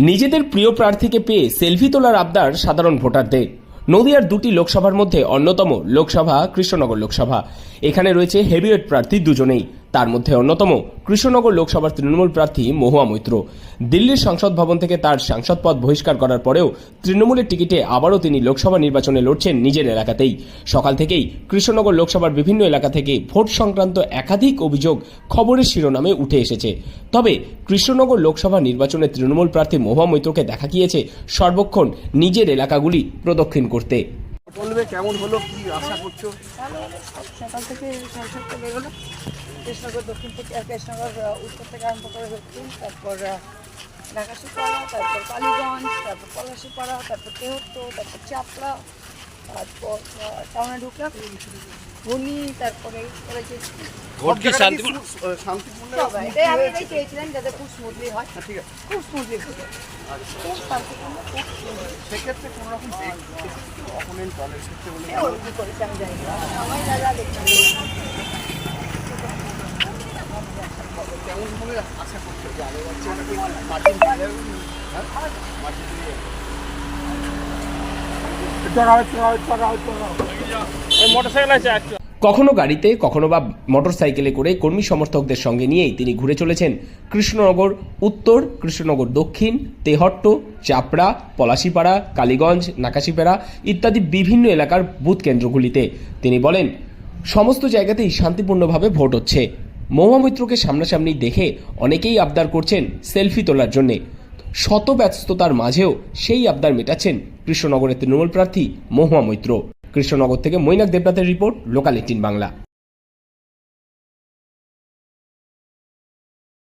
নিজেদের প্রিয় প্রার্থীকে পেয়ে সেলফি তোলার আবদার সাধারণ ভোটারদের। নদিয়ার দুটি লোকসভার মধ্যে অন্যতম লোকসভা কৃষ্ণনগর লোকসভা। এখানে রয়েছে হেভিওয়েট প্রার্থী দুজনেই। তার মধ্যে অন্যতম কৃষ্ণনগর লোকসভার তৃণমূল প্রার্থী মহুয়া মৈত্র। দিল্লির সংসদ ভবন থেকে তার সাংসদ পদ বহিষ্কার করার পরেও তৃণমূলের টিকিটে আবারও তিনি লোকসভা নির্বাচনে লড়ছেন নিজের এলাকাতেই। সকাল থেকেই কৃষ্ণনগর লোকসভার বিভিন্ন এলাকা থেকে ভোট সংক্রান্ত একাধিক অভিযোগ খবরের শিরোনামে উঠে এসেছে। তবে কৃষ্ণনগর লোকসভা নির্বাচনে তৃণমূল প্রার্থী মহুয়া মৈত্রকে দেখা গিয়েছে সর্বক্ষণ নিজের এলাকাগুলি প্রদক্ষিণ করতে। বলবে কেমন হলো, কি আশা করছো? ভালো হলো। সকাল থেকে সংসদটা বেরোলো, কৃষ্ণনগর দক্ষিণ থেকে কৃষ্ণনগর উত্তর থেকে আরম্ভ করে দক্ষিণ, তারপর নাকাশিপাড়া, তারপর কালীগঞ্জ, তারপর পলাশিপাড়া, তারপর তেহট্ট, তারপর চাপড়া, তারপর টাউনে ঢুকলাম ঘুনি, তারপরে শান্তিপূর্ণ এটাই আমি এটাই চেয়েছিলাম যাতে খুব স্মুথলি হয়। ঠিক আছে, খুব স্মুথলি হবে, খুব শান্তিপূর্ণ, খুব সেক্ষেত্রে কোনো রকম অপোনেন্ট দলের ক্ষেত্রে বলে কি করেছে আমি জানি না, আমার দাদা দেখলাম। কেমন ভাবে আশা করছো যে আগে যাচ্ছে মার্জিন কখনো গাড়িতে, কখনো বা মোটরসাইকেলে করে কর্মী সমর্থকদের সঙ্গে নিয়েই তিনি ঘুরে চলেছেন কৃষ্ণনগর উত্তর, কৃষ্ণনগর দক্ষিণ, তেহট্ট, চাপড়া, পলাশিপাড়া, কালীগঞ্জ, নাকাশিপাড়া ইত্যাদি বিভিন্ন এলাকার বুথ কেন্দ্রগুলিতে। তিনি বলেন, সমস্ত জায়গাতেই শান্তিপূর্ণভাবে ভোট হচ্ছে। মহুয়া মৈত্রকে সামনাসামনি দেখে অনেকেই আবদার করছেন সেলফি তোলার জন্যে। শত ব্যস্ততার মাঝেও সেই আবদার মেটাচ্ছেন কৃষ্ণনগরের তৃণমূল প্রার্থী মহুয়া মৈত্র। কৃষ্ণনগর থেকে মৈনাক দেবনাথের রিপোর্ট, লোকাল 18 বাংলা।